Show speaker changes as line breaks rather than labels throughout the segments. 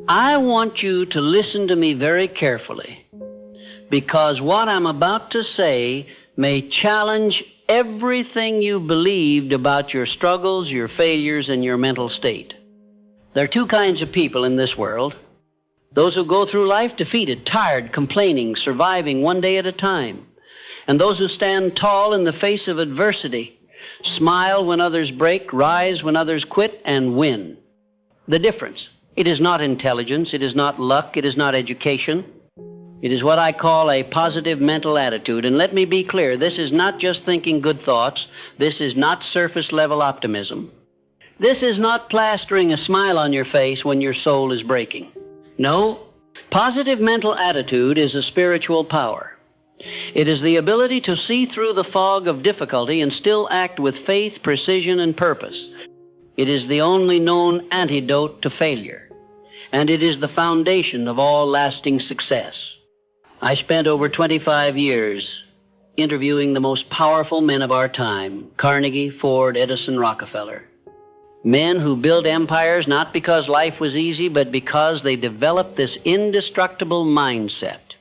I want you to listen to me very carefully, because what I'm about to say may challenge everything you believed about your struggles, your failures, and your mental state. There are two kinds of people in this world: those who go through life defeated, tired, complaining, surviving one day at a time, and those who stand tall in the face of adversity, smile when others break, rise when others quit, and win. The difference: it is not intelligence, it is not luck, it is not education. It is what I call a positive mental attitude. And let me be clear, this is not just thinking good thoughts. This is not surface-level optimism. This is not plastering a smile on your face when your soul is breaking. No, positive mental attitude is a spiritual power. It is the ability to see through the fog of difficulty and still act with faith, precision, and purpose. It is the only known antidote to failure, and it is the foundation of all lasting success. I spent over 25 years interviewing the most powerful men of our time: Carnegie, Ford, Edison, Rockefeller. Men who built empires not because life was easy, but because they developed this indestructible mindset.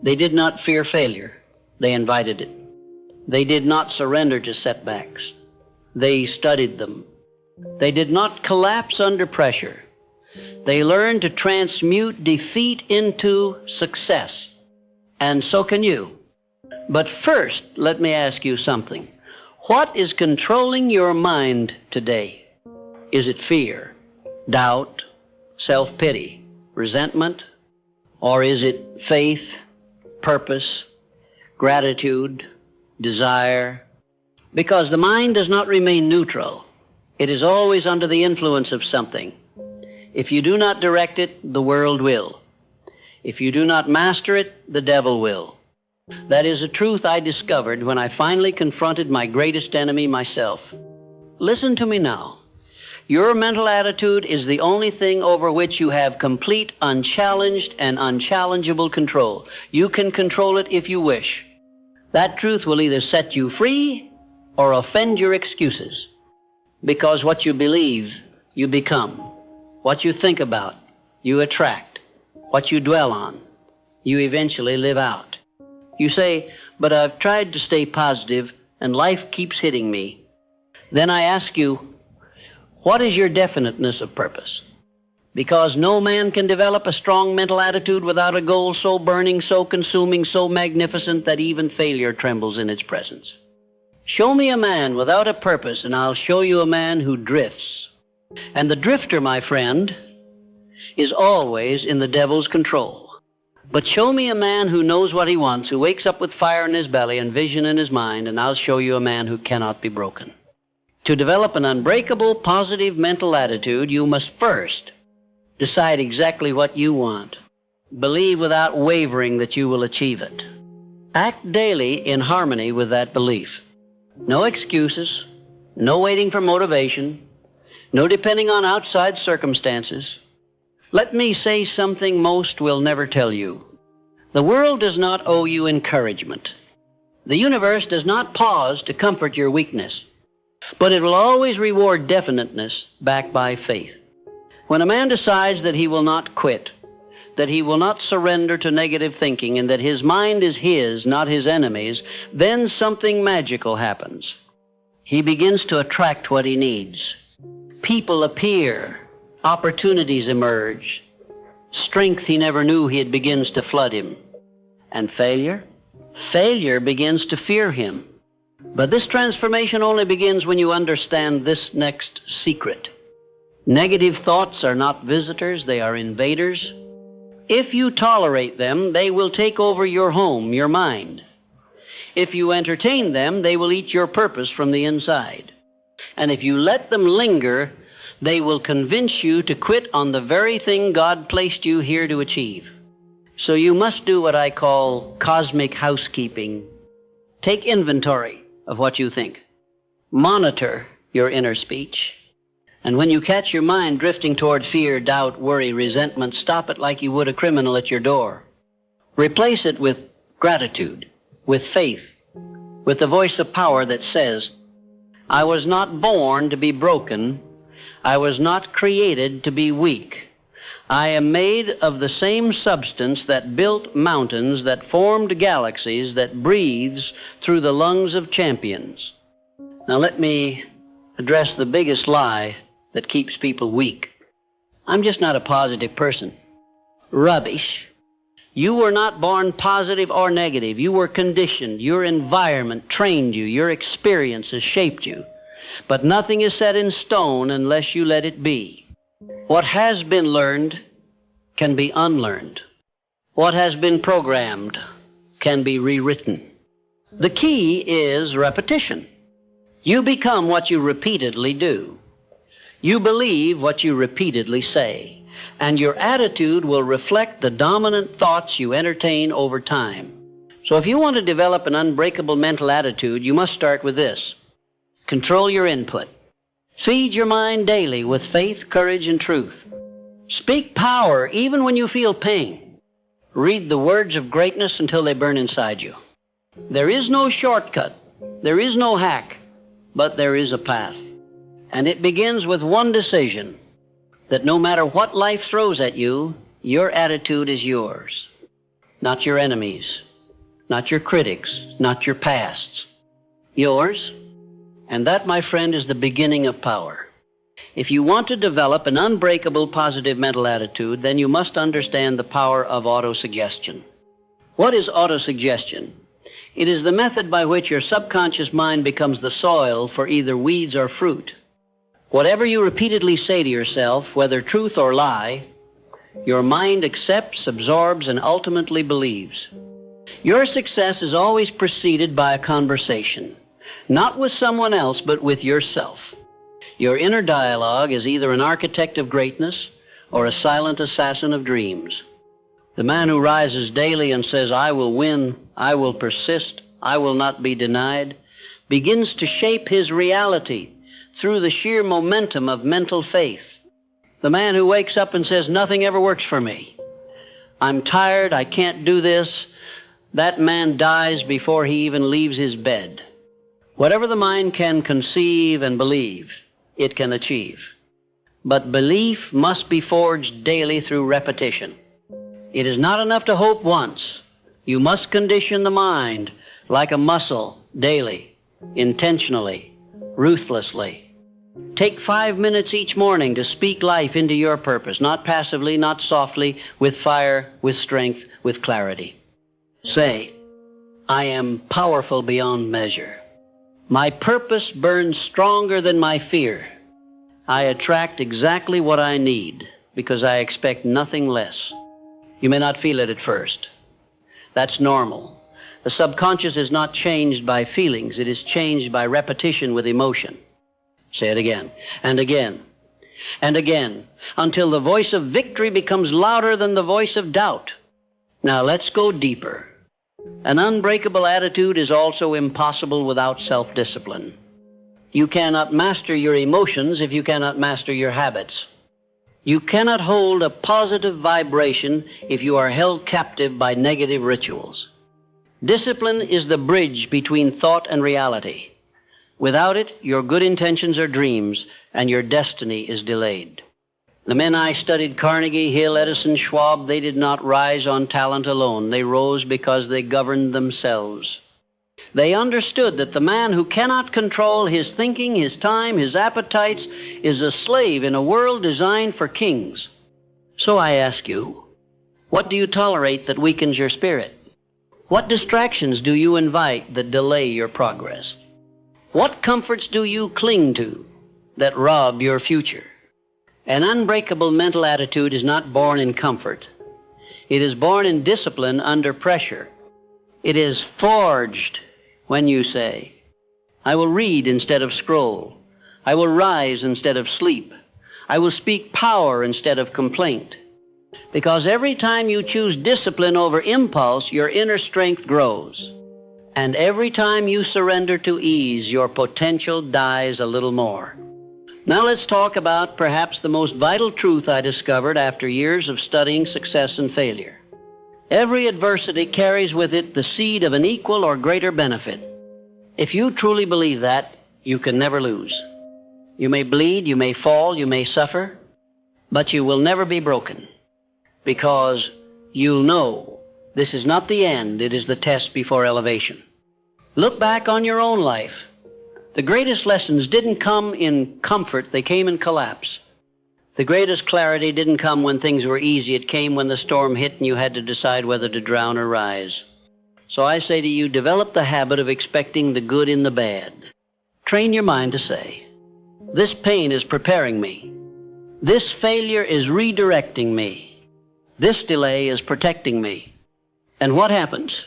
They did not fear failure. They invited it. They did not surrender to setbacks. They studied them. They did not collapse under pressure. They learned to transmute defeat into success. And so can you. But first, let me ask you something. What is controlling your mind today? Is it fear, doubt, self-pity, resentment? Or is it faith, purpose, gratitude, desire? Because the mind does not remain neutral. It is always under the influence of something. If you do not direct it, the world will. If you do not master it, the devil will. That is a truth I discovered when I finally confronted my greatest enemy, myself. Listen to me now. Your mental attitude is the only thing over which you have complete, unchallenged, and unchallengeable control. You can control it if you wish. That truth will either set you free or offend your excuses. Because what you believe, you become. What you think about, you attract. What you dwell on, you eventually live out. You say, but I've tried to stay positive and life keeps hitting me. Then I ask you, what is your definiteness of purpose? Because no man can develop a strong mental attitude without a goal so burning, so consuming, so magnificent that even failure trembles in its presence. Show me a man without a purpose, and I'll show you a man who drifts. And the drifter, my friend, is always in the devil's control. But show me a man who knows what he wants, who wakes up with fire in his belly and vision in his mind, and I'll show you a man who cannot be broken. To develop an unbreakable, positive mental attitude, you must first decide exactly what you want. Believe without wavering that you will achieve it. Act daily in harmony with that belief. No excuses, no waiting for motivation, no depending on outside circumstances. Let me say something most will never tell you. The world does not owe you encouragement. The universe does not pause to comfort your weakness, but it will always reward definiteness backed by faith. When a man decides that he will not quit, that he will not surrender to negative thinking, and that his mind is his, not his enemy's, then something magical happens. He begins to attract what he needs. People appear. Opportunities emerge. Strength he never knew he had begins to flood him. And failure? Failure begins to fear him. But this transformation only begins when you understand this next secret. Negative thoughts are not visitors, they are invaders. If you tolerate them, they will take over your home, your mind. If you entertain them, they will eat your purpose from the inside. And if you let them linger, they will convince you to quit on the very thing God placed you here to achieve. So you must do what I call cosmic housekeeping. Take inventory of what you think. Monitor your inner speech. And when you catch your mind drifting toward fear, doubt, worry, resentment, stop it like you would a criminal at your door. Replace it with gratitude, with faith, with the voice of power that says, I was not born to be broken. I was not created to be weak. I am made of the same substance that built mountains, that formed galaxies, that breathes through the lungs of champions. Now let me address the biggest lie that keeps people weak. I'm just not a positive person. Rubbish. You were not born positive or negative. You were conditioned. Your environment trained you. Your experiences shaped you. But nothing is set in stone unless you let it be. What has been learned can be unlearned. What has been programmed can be rewritten. The key is repetition. You become what you repeatedly do. You believe what you repeatedly say. And your attitude will reflect the dominant thoughts you entertain over time. So if you want to develop an unbreakable mental attitude, you must start with this. Control your input. Feed your mind daily with faith, courage, and truth. Speak power even when you feel pain. Read the words of greatness until they burn inside you. There is no shortcut. There is no hack. But there is a path. And it begins with one decision. That no matter what life throws at you, your attitude is yours. Not your enemies. Not your critics. Not your pasts. Yours. And that, my friend, is the beginning of power. If you want to develop an unbreakable positive mental attitude, then you must understand the power of autosuggestion. What is autosuggestion? It is the method by which your subconscious mind becomes the soil for either weeds or fruit. Whatever you repeatedly say to yourself, whether truth or lie, your mind accepts, absorbs, and ultimately believes. Your success is always preceded by a conversation, not with someone else, but with yourself. Your inner dialogue is either an architect of greatness or a silent assassin of dreams. The man who rises daily and says, I will win, I will persist, I will not be denied, begins to shape his reality through the sheer momentum of mental faith. The man who wakes up and says, nothing ever works for me. I'm tired, I can't do this. That man dies before he even leaves his bed. Whatever the mind can conceive and believe, it can achieve. But belief must be forged daily through repetition. It is not enough to hope once. You must condition the mind like a muscle daily, intentionally, ruthlessly. Take 5 minutes each morning to speak life into your purpose, not passively, not softly, with fire, with strength, with clarity. Say, I am powerful beyond measure. My purpose burns stronger than my fear. I attract exactly what I need because I expect nothing less. You may not feel it at first. That's normal. The subconscious is not changed by feelings. It is changed by repetition with emotion. Say it again, and again, and again, until the voice of victory becomes louder than the voice of doubt. Now let's go deeper. An unbreakable attitude is also impossible without self-discipline. You cannot master your emotions if you cannot master your habits. You cannot hold a positive vibration if you are held captive by negative rituals. Discipline is the bridge between thought and reality. Without it, your good intentions are dreams, and your destiny is delayed. The men I studied, Carnegie, Hill, Edison, Schwab, they did not rise on talent alone. They rose because they governed themselves. They understood that the man who cannot control his thinking, his time, his appetites, is a slave in a world designed for kings. So I ask you, what do you tolerate that weakens your spirit? What distractions do you invite that delay your progress? What comforts do you cling to that rob your future? An unbreakable mental attitude is not born in comfort. It is born in discipline under pressure. It is forged when you say, I will read instead of scroll. I will rise instead of sleep. I will speak power instead of complaint. Because every time you choose discipline over impulse, your inner strength grows. And every time you surrender to ease, your potential dies a little more. Now let's talk about perhaps the most vital truth I discovered after years of studying success and failure. Every adversity carries with it the seed of an equal or greater benefit. If you truly believe that, you can never lose. You may bleed, you may fall, you may suffer, but you will never be broken. because you'll know this is not the end, it is the test before elevation. Look back on your own life. The greatest lessons didn't come in comfort, they came in collapse. The greatest clarity didn't come when things were easy, it came when the storm hit and you had to decide whether to drown or rise. So I say to you, develop the habit of expecting the good in the bad. Train your mind to say, this pain is preparing me. This failure is redirecting me. This delay is protecting me. And what happens?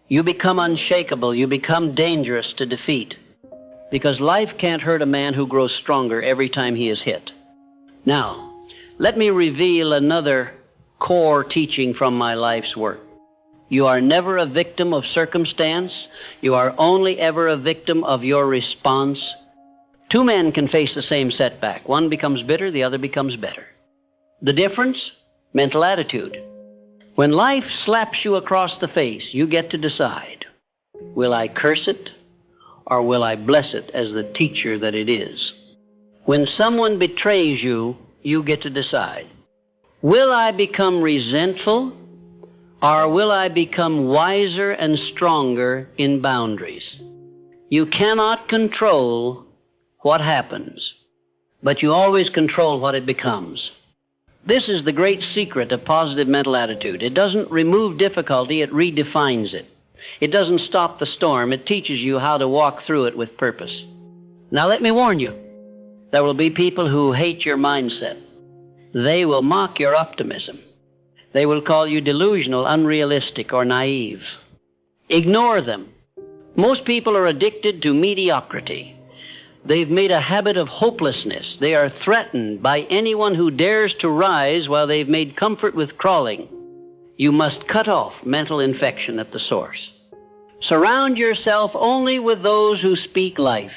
You become unshakable. You become dangerous to defeat. Because life can't hurt a man who grows stronger every time he is hit. Now, let me reveal another core teaching from my life's work. You are never a victim of circumstance. You are only ever a victim of your response. Two men can face the same setback. One becomes bitter, the other becomes better. The difference? Mental attitude. When life slaps you across the face, you get to decide, will I curse it or will I bless it as the teacher that it is? When someone betrays you, you get to decide, will I become resentful or will I become wiser and stronger in boundaries? You cannot control what happens, but you always control what it becomes. This is the great secret of positive mental attitude. It doesn't remove difficulty, it redefines it. It doesn't stop the storm, it teaches you how to walk through it with purpose. Now let me warn you, there will be people who hate your mindset. They will mock your optimism. They will call you delusional, unrealistic, or naive. Ignore them. Most people are addicted to mediocrity. They've made a habit of hopelessness. They are threatened by anyone who dares to rise while they've made comfort with crawling. You must cut off mental infection at the source. Surround yourself only with those who speak life.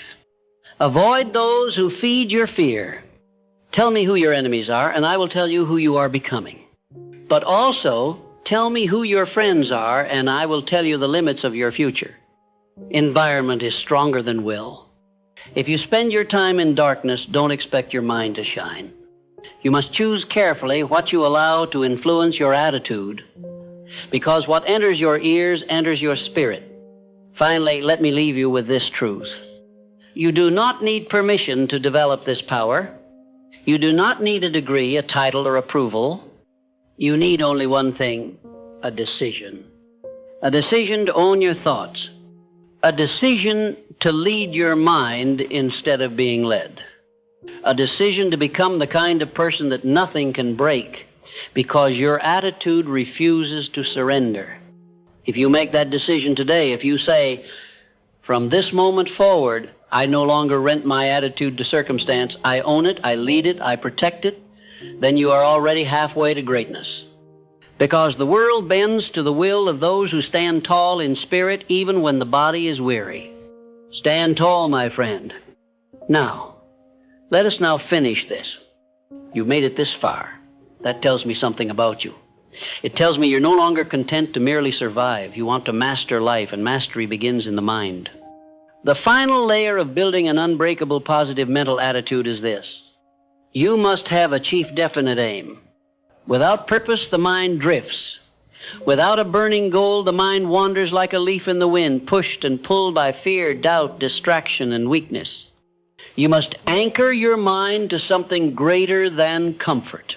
Avoid those who feed your fear. Tell me who your enemies are, and I will tell you who you are becoming. But also, tell me who your friends are, and I will tell you the limits of your future. Environment is stronger than will. If you spend your time in darkness, don't expect your mind to shine. You must choose carefully what you allow to influence your attitude, because what enters your ears enters your spirit. Finally, let me leave you with this truth. You do not need permission to develop this power. You do not need a degree, a title, or approval. You need only one thing, a decision. A decision to own your thoughts. A decision to lead your mind instead of being led. A decision to become the kind of person that nothing can break because your attitude refuses to surrender. If you make that decision today, if you say, from this moment forward, I no longer rent my attitude to circumstance, I own it, I lead it, I protect it, then you are already halfway to greatness. Because the world bends to the will of those who stand tall in spirit even when the body is weary. Stand tall, my friend. Now, let us now finish this. You've made it this far. That tells me something about you. It tells me you're no longer content to merely survive. You want to master life, and mastery begins in the mind. The final layer of building an unbreakable positive mental attitude is this. You must have a chief definite aim. Without purpose, the mind drifts. Without a burning goal, the mind wanders like a leaf in the wind, pushed and pulled by fear, doubt, distraction, and weakness. You must anchor your mind to something greater than comfort.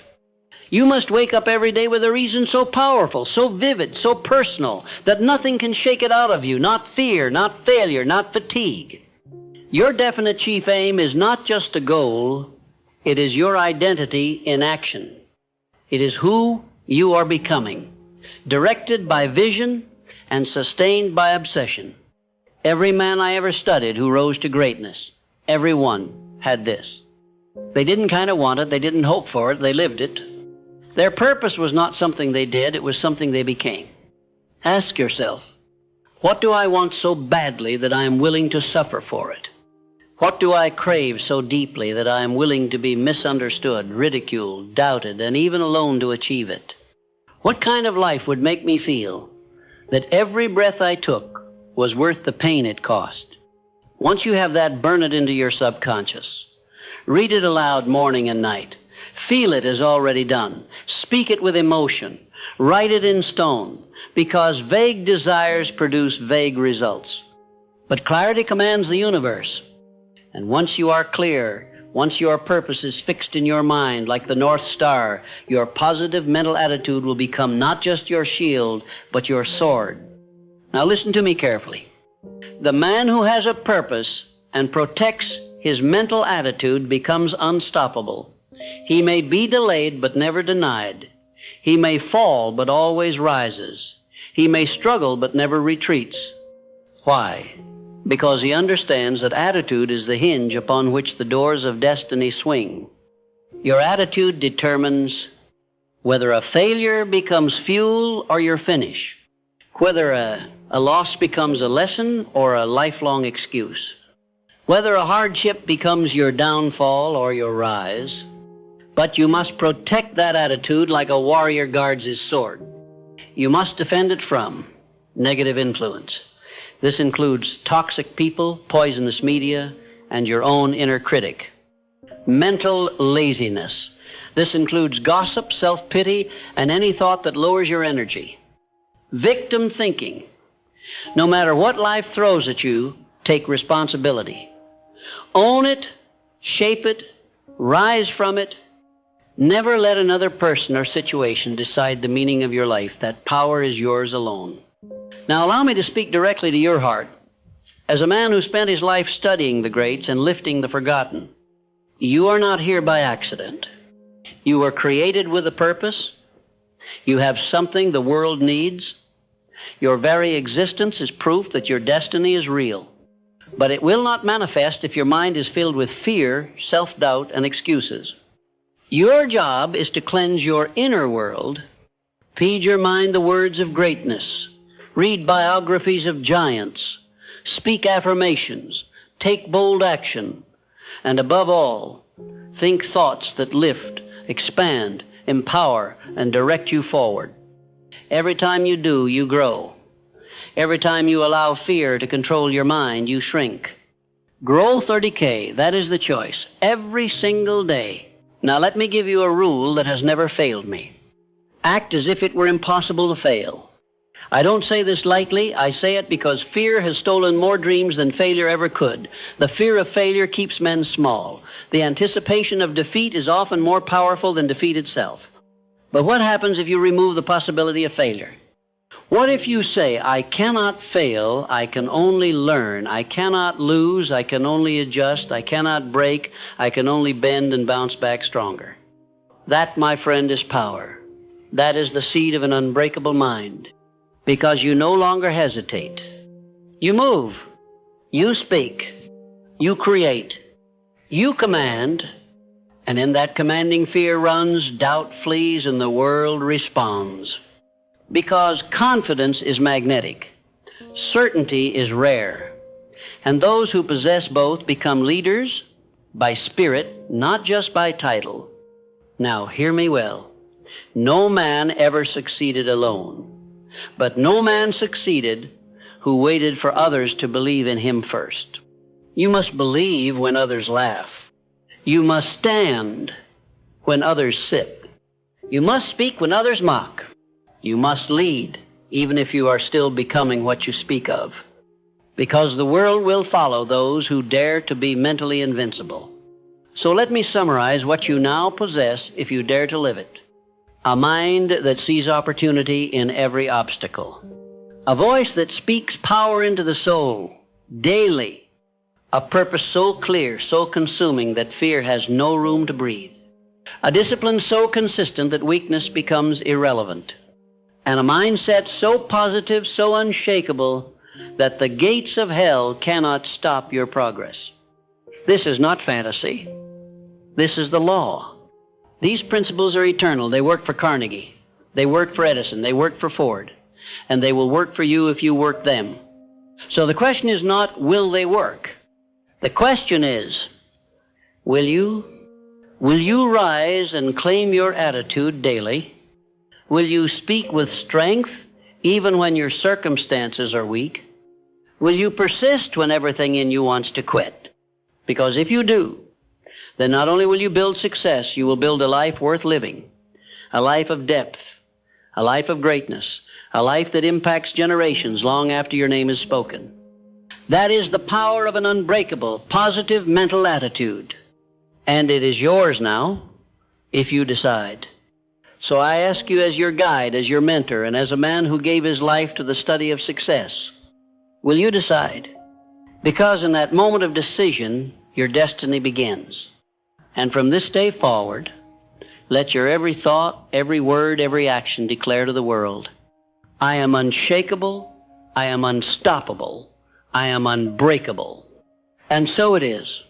You must wake up every day with a reason so powerful, so vivid, so personal, that nothing can shake it out of you, not fear, not failure, not fatigue. Your definite chief aim is not just a goal, it is your identity in action. It is who you are becoming, directed by vision and sustained by obsession. Every man I ever studied who rose to greatness, every one had this. They didn't kind of want it, they didn't hope for it, they lived it. Their purpose was not something they did, it was something they became. Ask yourself, what do I want so badly that I am willing to suffer for it? What do I crave so deeply that I am willing to be misunderstood, ridiculed, doubted, and even alone to achieve it? What kind of life would make me feel that every breath I took was worth the pain it cost? Once you have that, burn it into your subconscious. Read it aloud morning and night. Feel it as already done. Speak it with emotion. Write it in stone, because vague desires produce vague results. But clarity commands the universe. And once you are clear, once your purpose is fixed in your mind like the North Star, your positive mental attitude will become not just your shield, but your sword. Now listen to me carefully. The man who has a purpose and protects his mental attitude becomes unstoppable. He may be delayed but never denied. He may fall but always rises. He may struggle but never retreats. Why? Because he understands that attitude is the hinge upon which the doors of destiny swing. Your attitude determines whether a failure becomes fuel or your finish, whether a loss becomes a lesson or a lifelong excuse, whether a hardship becomes your downfall or your rise. But you must protect that attitude like a warrior guards his sword. You must defend it from negative influence. This includes toxic people, poisonous media, and your own inner critic. Mental laziness. This includes gossip, self-pity, and any thought that lowers your energy. Victim thinking. No matter what life throws at you, take responsibility. Own it, shape it, rise from it. Never let another person or situation decide the meaning of your life. That power is yours alone. Now allow me to speak directly to your heart. As a man who spent his life studying the greats and lifting the forgotten, you are not here by accident. You were created with a purpose. You have something the world needs. Your very existence is proof that your destiny is real. But it will not manifest if your mind is filled with fear, self-doubt, and excuses. Your job is to cleanse your inner world. Feed your mind the words of greatness. Read biographies of giants. Speak affirmations. Take bold action. And above all, think thoughts that lift, expand, empower, and direct you forward. Every time you do, you grow. Every time you allow fear to control your mind, you shrink. Growth or decay, that is the choice. Every single day. Now let me give you a rule that has never failed me. Act as if it were impossible to fail. I don't say this lightly. I say it because fear has stolen more dreams than failure ever could. The fear of failure keeps men small. The anticipation of defeat is often more powerful than defeat itself. But what happens if you remove the possibility of failure? What if you say, I cannot fail, I can only learn, I cannot lose, I can only adjust, I cannot break, I can only bend and bounce back stronger? That, my friend, is power. That is the seed of an unbreakable mind. Because you no longer hesitate. You move. You speak. You create. You command. And in that commanding fear runs, doubt flees, and the world responds. Because confidence is magnetic. Certainty is rare. And those who possess both become leaders by spirit, not just by title. Now, hear me well. No man ever succeeded alone. But no man succeeded who waited for others to believe in him first. You must believe when others laugh. You must stand when others sit. You must speak when others mock. You must lead, even if you are still becoming what you speak of. Because the world will follow those who dare to be mentally invincible. So let me summarize what you now possess if you dare to live it. A mind that sees opportunity in every obstacle. A voice that speaks power into the soul daily. A purpose so clear, so consuming that fear has no room to breathe. A discipline so consistent that weakness becomes irrelevant. And a mindset so positive, so unshakable, that the gates of hell cannot stop your progress. This is not fantasy. This is the law. These principles are eternal. They work for Carnegie. They work for Edison. They work for Ford. And they will work for you if you work them. So the question is not, will they work? The question is, will you? Will you rise and claim your attitude daily? Will you speak with strength even when your circumstances are weak? Will you persist when everything in you wants to quit? Because if you do, then not only will you build success, you will build a life worth living. a life of depth, a life of greatness, a life that impacts generations long after your name is spoken. That is the power of an unbreakable, positive mental attitude. And it is yours now, if you decide. So I ask you as your guide, as your mentor, and as a man who gave his life to the study of success, will you decide? Because in that moment of decision, your destiny begins. And from this day forward, let your every thought, every word, every action declare to the world, I am unshakable, I am unstoppable, I am unbreakable. And so it is.